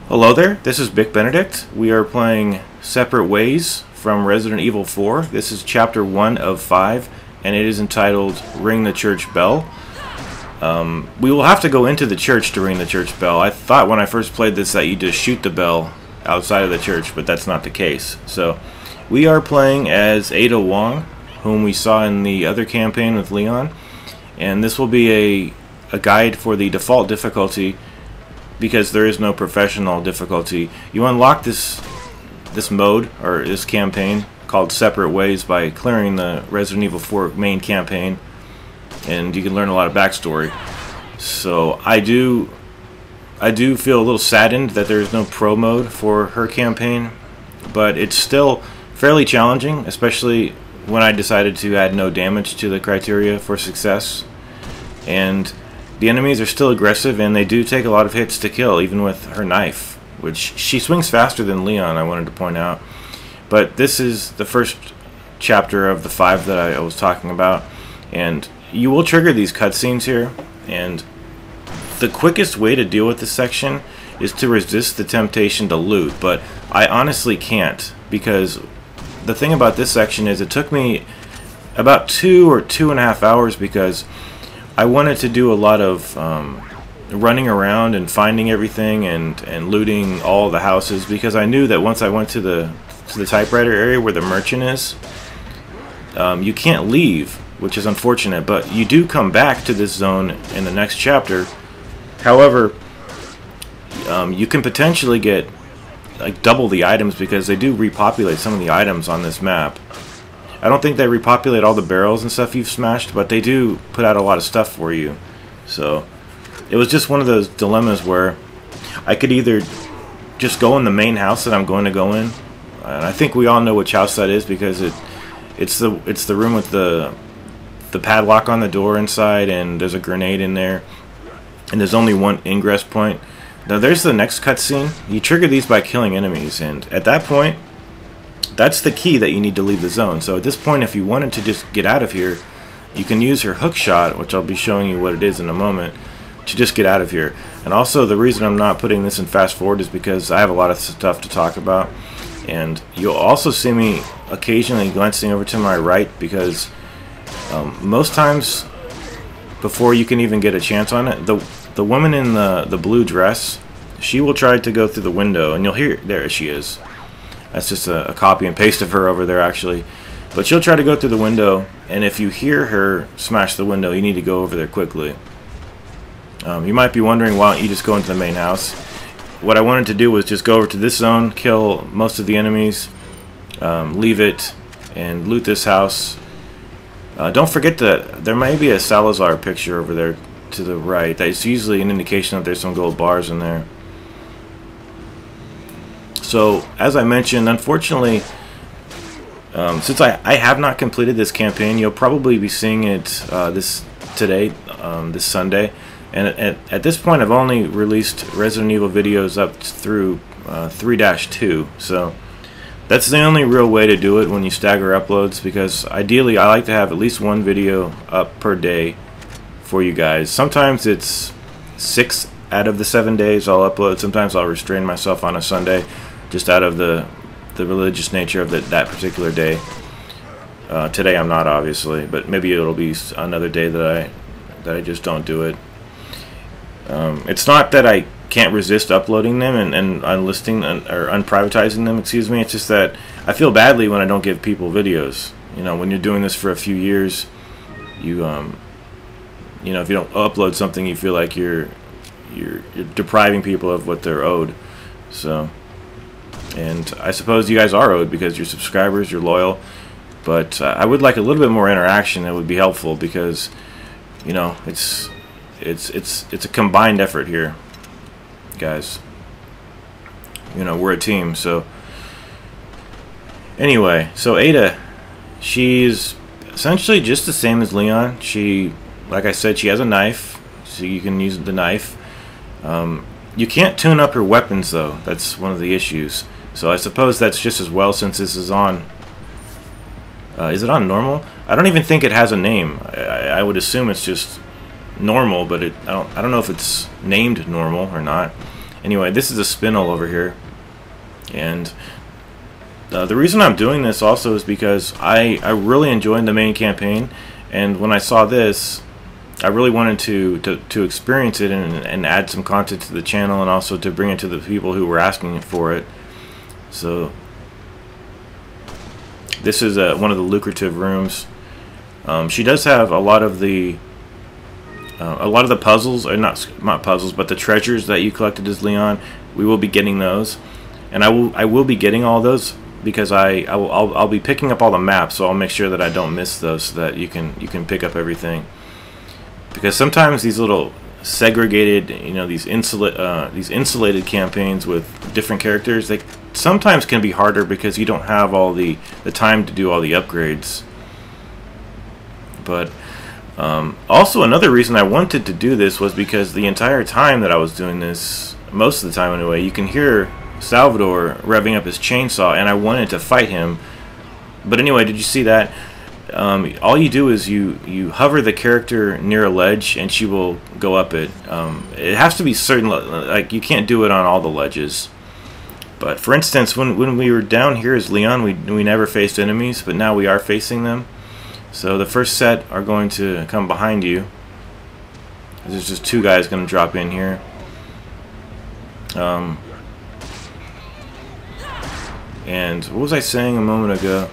Hello there, this is Bic Benedict. We are playing Separate Ways from Resident Evil 4. This is Chapter 1 of 5, and it is entitled Ring the Church Bell. We will have to go into the church to ring the church bell. I thought when I first played this that you just shoot the bell outside of the church, but that's not the case. So, we are playing as Ada Wong, whom we saw in the other campaign with Leon, and this will be a guide for the default difficulty, because there is no professional difficulty. You unlock this mode, or this campaign, called Separate Ways by clearing the Resident Evil 4 main campaign, and you can learn a lot of backstory. So I do feel a little saddened that there is no pro mode for her campaign, but it's still fairly challenging, especially when I decided to add no damage to the criteria for success. And the enemies are still aggressive, and they do take a lot of hits to kill, even with her knife, which she swings faster than Leon, I wanted to point out. But this is the first chapter of the 5 that I was talking about, and you will trigger these cutscenes here, and the quickest way to deal with this section is to resist the temptation to loot, but I honestly can't, because the thing about this section is it took me about 2 or 2.5 hours, because I wanted to do a lot of running around and finding everything and looting all the houses, because I knew that once I went to the typewriter area where the merchant is, you can't leave, which is unfortunate, but you do come back to this zone in the next chapter. However, you can potentially get like double the items, because they do repopulate some of the items on this map. I don't think they repopulate all the barrels and stuff you've smashed, but they do put out a lot of stuff for you. So it was just one of those dilemmas where I could either just go in the main house that I'm going to go in, and I think we all know which house that is, because it's the room with the padlock on the door inside, and there's a grenade in there, and there's only one ingress point. Now there's the next cutscene. You trigger these by killing enemies, and at that point, that's the key that you need to leave the zone. So at this point, if you wanted to just get out of here, you can use her hook shot, which I'll be showing you what it is in a moment, to just get out of here. And also, the reason I'm not putting this in fast forward is because I have a lot of stuff to talk about, and you'll also see me occasionally glancing over to my right, because most times before you can even get a chance on it, the woman in the blue dress, she will try to go through the window, and you'll hear, there she is. That's just a copy and paste of her over there, actually. But she'll try to go through the window, and if you hear her smash the window, you need to go over there quickly. You might be wondering, why don't you just go into the main house? What I wanted to do was just go over to this zone, kill most of the enemies, leave it, and loot this house. Don't forget that there may be a Salazar picture over there to the right. That's usually an indication that there's some gold bars in there. So, as I mentioned, unfortunately, since I have not completed this campaign, you'll probably be seeing it this Sunday. And at this point, I've only released Resident Evil videos up through 3-2. So, that's the only real way to do it when you stagger uploads, because ideally I like to have at least one video up per day for you guys. Sometimes it's 6 out of the 7 days I'll upload. Sometimes I'll restrain myself on a Sunday, just out of the religious nature of that particular day. Today I'm not, obviously, but maybe it'll be another day that I just don't do it. It's not that I can't resist uploading them and unlisting or unprivatizing them, excuse me. It's just that I feel badly when I don't give people videos. You know, when you're doing this for a few years, you know, if you don't upload something, you feel like you're depriving people of what they're owed. So, and I suppose you guys are owed, because you're subscribers, you're loyal, but I would like a little bit more interaction. That would be helpful, because, you know, it's a combined effort here, guys. You know, we're a team. So anyway, so Ada, she's essentially just the same as Leon. She, like I said, she has a knife, so you can use the knife. You can't tune up her weapons, though. That's one of the issues. So I suppose that's just as well, since this is on... is it on normal? I don't even think it has a name. I would assume it's just normal, but I don't know if it's named normal or not. Anyway, this is a spinel over here, and the reason I'm doing this also is because I really enjoyed the main campaign, and when I saw this, I really wanted to experience it and add some content to the channel, and also to bring it to the people who were asking for it. So this is one of the lucrative rooms. She does have a lot of the puzzles, or not puzzles, but the treasures that you collected as Leon. We will be getting those, and I will be getting all those because I'll be picking up all the maps, so I'll make sure that I don't miss those, so that you can pick up everything. Because sometimes these little segregated, these insulated campaigns with different characters, they sometimes can be harder because you don't have all the time to do all the upgrades. But also another reason I wanted to do this was because the entire time that I was doing this, most of the time anyway, you can hear Salvador revving up his chainsaw, and I wanted to fight him. But anyway, did you see that? All you do is you hover the character near a ledge, and she will go up it. It has to be certain, like you can't do it on all the ledges. But for instance, when we were down here as Leon, we never faced enemies, but now we are facing them. So the first set are going to come behind you. There's just 2 guys going to drop in here. And what was I saying a moment ago?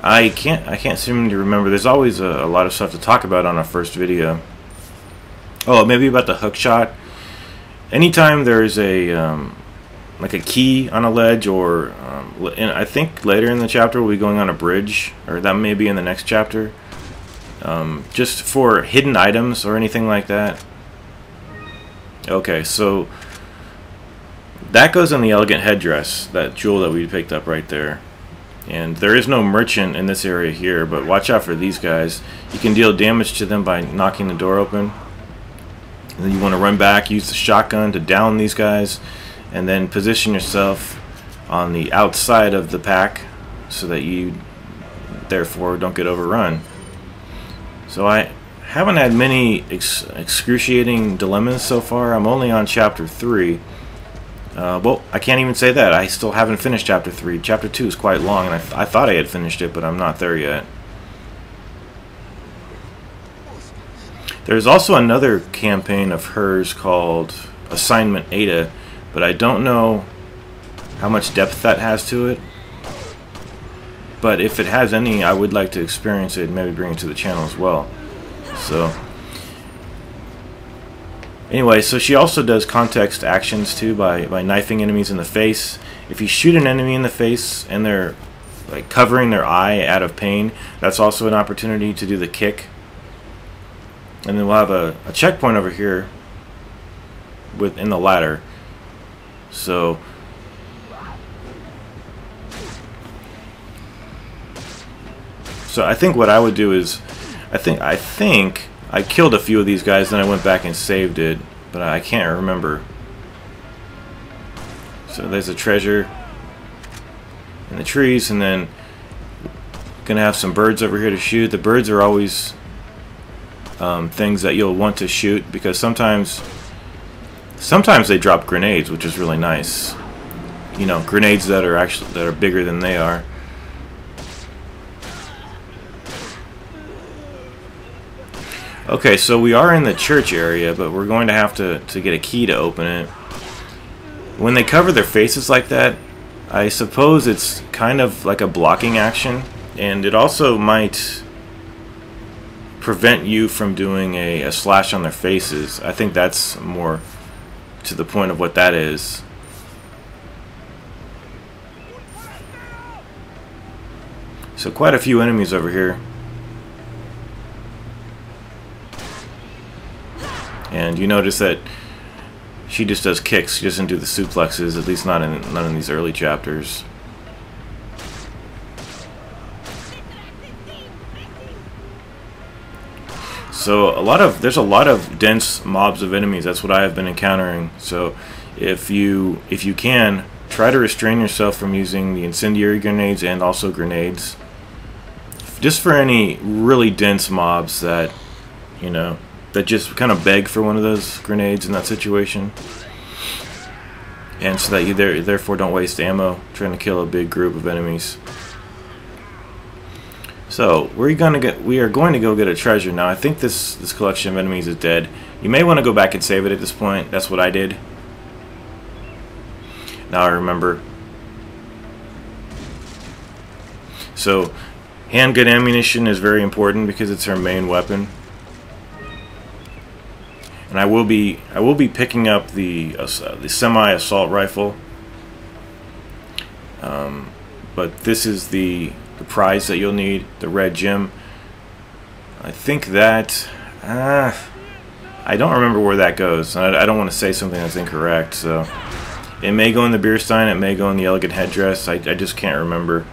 I can't seem to remember. There's always a lot of stuff to talk about on our first video. Oh, maybe about the hook shot. Anytime there's like a key on a ledge, or and I think later in the chapter we'll be going on a bridge, or that may be in the next chapter. Just for hidden items or anything like that. Okay, so that goes in the elegant headdress, that jewel that we picked up right there. And there is no merchant in this area here, but watch out for these guys. You can deal damage to them by knocking the door open. And then you want to run back, use the shotgun to down these guys, and then position yourself on the outside of the pack so that you therefore don't get overrun. So I haven't had many excruciating dilemmas so far. I'm only on chapter 3. Well, I can't even say that. I still haven't finished chapter 3. Chapter 2 is quite long, and I thought I had finished it, but I'm not there yet. There's also another campaign of hers called Assignment Ada, but I don't know how much depth that has to it. But if it has any, I would like to experience it and maybe bring it to the channel as well. So anyway, so she also does context actions too by knifing enemies in the face. If you shoot an enemy in the face and they're like covering their eye out of pain, that's also an opportunity to do the kick. And then we'll have a checkpoint over here in the ladder. So I think what I would do is I think I killed a few of these guys, then I went back and saved it, but I can't remember. So there's a treasure in the trees, and then gonna have some birds over here to shoot. The birds are always things that you'll want to shoot, because sometimes they drop grenades, which is really nice. Grenades that are bigger than they are. Okay, so we are in the church area, but we're going to have to get a key to open it. When they cover their faces like that, I suppose it's kind of like a blocking action, and it also might prevent you from doing a slash on their faces. I think that's more to the point of what that is. So quite a few enemies over here. And you notice that she just does kicks. She doesn't do the suplexes, at least not in these early chapters. So there's a lot of dense mobs of enemies. That's what I have been encountering. So if you can, try to restrain yourself from using the incendiary grenades and also grenades. Just for any really dense mobs that, that just kind of beg for one of those grenades in that situation. And so that you therefore don't waste ammo trying to kill a big group of enemies. So we are going to go get a treasure now. I think this collection of enemies is dead. You may want to go back and save it at this point. That's what I did. Now I remember. So handgun ammunition is very important because it's her main weapon. And I will be picking up the semi-assault rifle. But this is the prize that you'll need, the red gem. I think that I don't remember where that goes. I don't want to say something that's incorrect, so it may go in the beer stein, it may go in the elegant headdress. I just can't remember.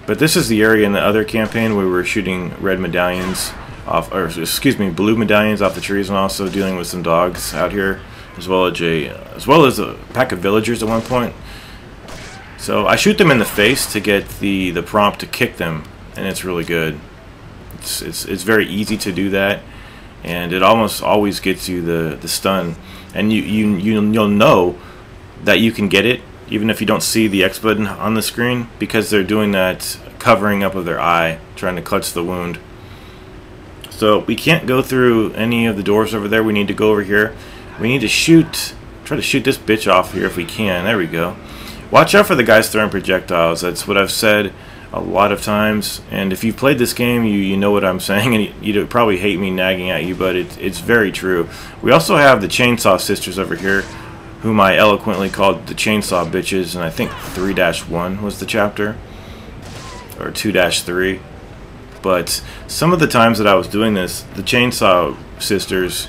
But this is the area in the other campaign where we were shooting red medallions off, or excuse me, blue medallions off the trees, and also dealing with some dogs out here, as well as a pack of villagers at one point. So I shoot them in the face to get the prompt to kick them, and it's really good. It's very easy to do that, and it almost always gets you the stun, and you'll know that you can get it even if you don't see the X button on the screen, because they're doing that covering up of their eye, trying to clutch the wound. So we can't go through any of the doors over there. We need to go over here. We need to try to shoot this bitch off here if we can. There we go. Watch out for the guys throwing projectiles. That's what I've said a lot of times. And if you've played this game, you know what I'm saying. And you probably hate me nagging at you, but it's very true. We also have the Chainsaw Sisters over here, whom I eloquently called the Chainsaw Bitches. And I think 3-1 was the chapter. Or 2-3. But some of the times that I was doing this, the Chainsaw Sisters,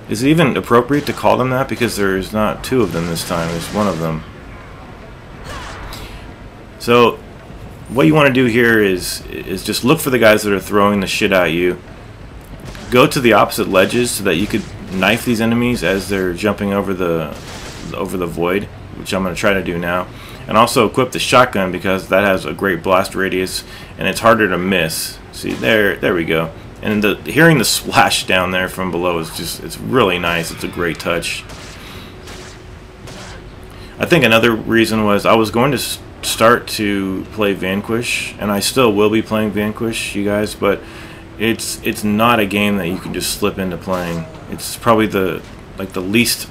is it even appropriate to call them that? Because there's not two of them this time, there's one of them. So what you want to do here is just look for the guys that are throwing the shit at you. Go to the opposite ledges so that you could knife these enemies as they're jumping over the void, which I'm going to try to do now. And also equip the shotgun because that has a great blast radius and it's harder to miss. See, there we go. And hearing the splash down there from below is it's really nice. It's a great touch. I think another reason was I was going to start to play Vanquish, and I still will be playing Vanquish, you guys, but it's not a game that you can just slip into playing. It's probably the least,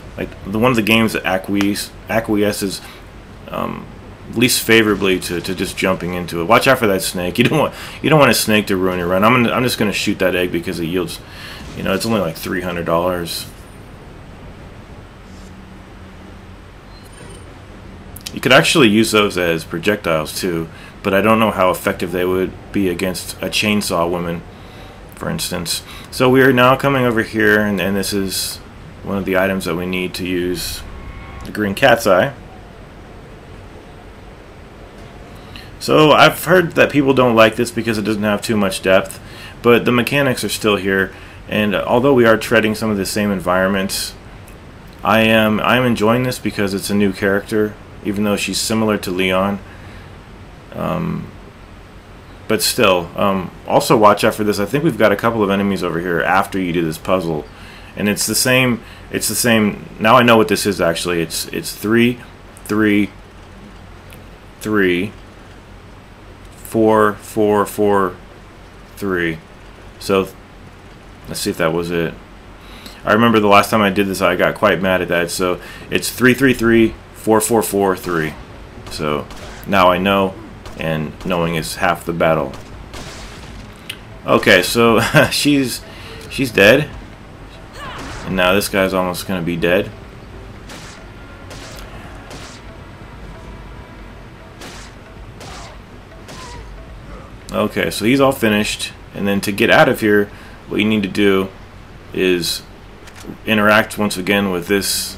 one of the games that acquiesces least favorably to just jumping into it. Watch out for that snake. You don't want a snake to ruin your run. I'm just gonna shoot that egg because it yields, it's only like $300. You could actually use those as projectiles too, but I don't know how effective they would be against a chainsaw woman, for instance. So we are now coming over here, and this is one of the items that we need to use, the green cat's eye. So I've heard that people don't like this because it doesn't have too much depth, but the mechanics are still here, and although we are treading some of the same environments, I'm enjoying this because it's a new character, even though she's similar to Leon. But still, also watch out for this. I think we've got a couple of enemies over here after you do this puzzle, and it's the same. Now I know what this is actually. It's 3, 3, 3, 4, 4, 4, 3. So let's see if that was it. I remember the last time I did this, I got quite mad at that. So it's 3, 3, 3, 4, 4, 4, 3. So now I know, and knowing is half the battle. Okay, so she's dead, and now this guy's almost gonna be dead. Okay, so he's all finished, and then to get out of here, what you need to do is interact once again with this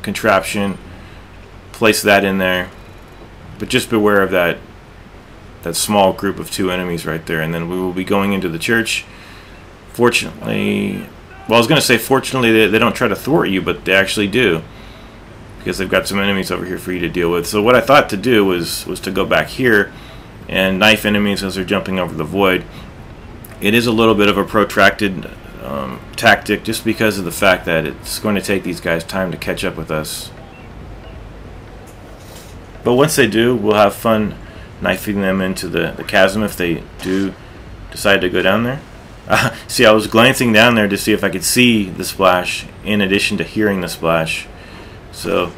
contraption, place that in there, but just beware of that small group of 2 enemies right there, and then we will be going into the church. Fortunately, well, I was going to say fortunately they don't try to thwart you, but they actually do, because they've got some enemies over here for you to deal with. So what I thought to do was to go back here and knife enemies as they're jumping over the void. It is a little bit of a protracted tactic just because of the fact that it's going to take these guys time to catch up with us. But once they do, we'll have fun knifing them into the chasm if they do decide to go down there. See, I was glancing down there to see if I could see the splash in addition to hearing the splash. So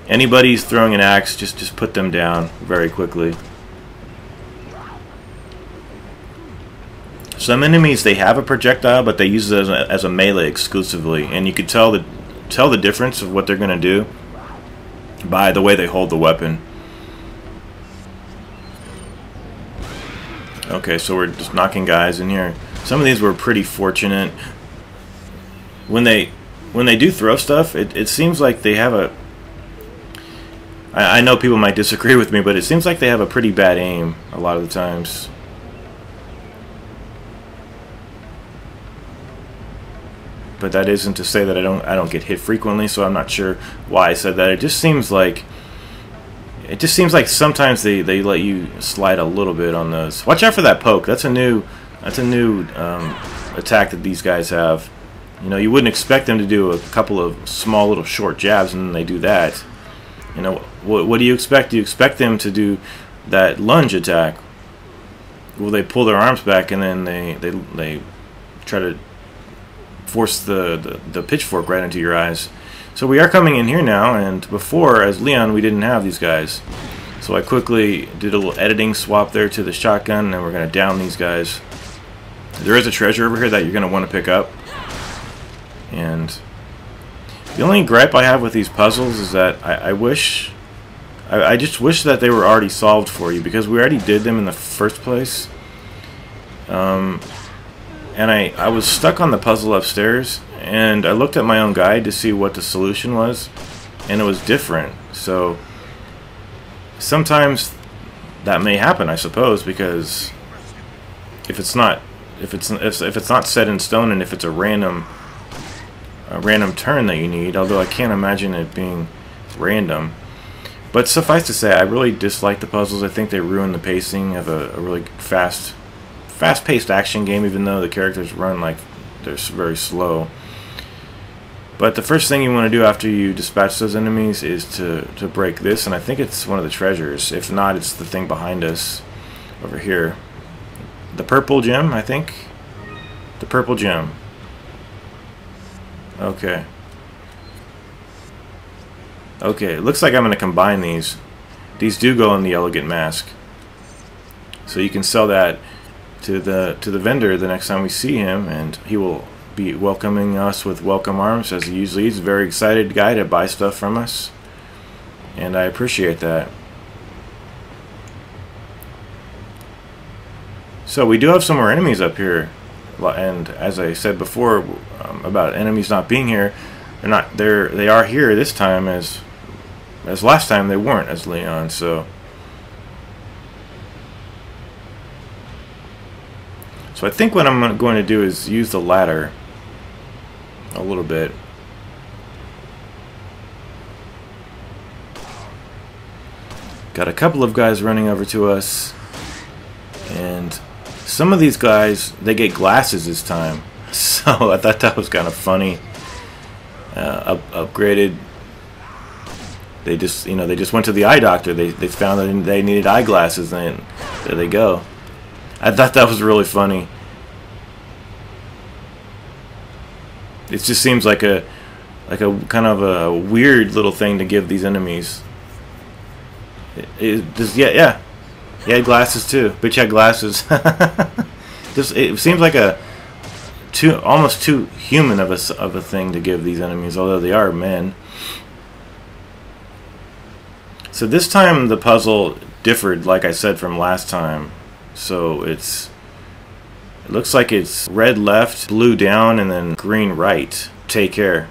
anybody who's throwing an axe, just put them down very quickly. Some enemies, they have a projectile, but they use it as a melee exclusively, and you could tell the difference of what they're going to do by the way they hold the weapon. Okay, so we're just knocking guys in here. Some of these were pretty fortunate. When they do throw stuff, it seems like they have a... I know people might disagree with me, but it seems like they have a pretty bad aim a lot of the times. But that isn't to say that I don't get hit frequently, so I'm not sure why I said that. It just seems like sometimes they let you slide a little bit on those. Watch out for that poke. That's a new attack that these guys have. You know, you wouldn't expect them to do a couple of small little short jabs, and then they do that. You know, what do you expect? Do you expect them to do that lunge attack? Well, they pull their arms back and then they try to force the pitchfork right into your eyes. So we are coming in here now, and before, as Leon, we didn't have these guys. So I quickly did a little editing swap there to the shotgun, and we're going to down these guys. There is a treasure over here that you're going to want to pick up. And the only gripe I have with these puzzles is that I just wish that they were already solved for you, because we already did them in the first place. And I was stuck on the puzzle upstairs, and I looked at my own guide to see what the solution was, and it was different. So sometimes that may happen, I suppose, because if it's not set in stone, and if it's a random turn that you need, although I can't imagine it being random. But suffice to say, I really dislike the puzzles. I think they ruin the pacing of a really fast-paced action game, even though the characters run like they're very slow. But the first thing you want to do after you dispatch those enemies is to break this, and I think it's one of the treasures. If not, it's the thing behind us over here. The purple gem, I think. The purple gem. Okay. Okay, it looks like I'm going to combine these. These do go in the elegant mask. So you can sell that to the vendor the next time we see him, and he will be welcoming us with welcome arms, as he usually is. A very excited guy to buy stuff from us, and I appreciate that. So we do have some more enemies up here, and as I said before about enemies not being here, they're not there. They are here this time, as last time they weren't as Leon. So I think what I'm going to do is use the ladder a little bit. Got a couple of guys running over to us, and some of these guys, they get glasses this time. So I thought that was kind of funny. Upgraded. They just went to the eye doctor. They found that they needed eyeglasses, and there they go. I thought that was really funny. It just seems like a kind of a weird little thing to give these enemies. Yeah, he had glasses too. Bitch had glasses. It seems like almost too human of a thing to give these enemies, although they are men. So this time the puzzle differed, like I said, from last time. So it looks like it's red left, blue down, and then green right. Take care.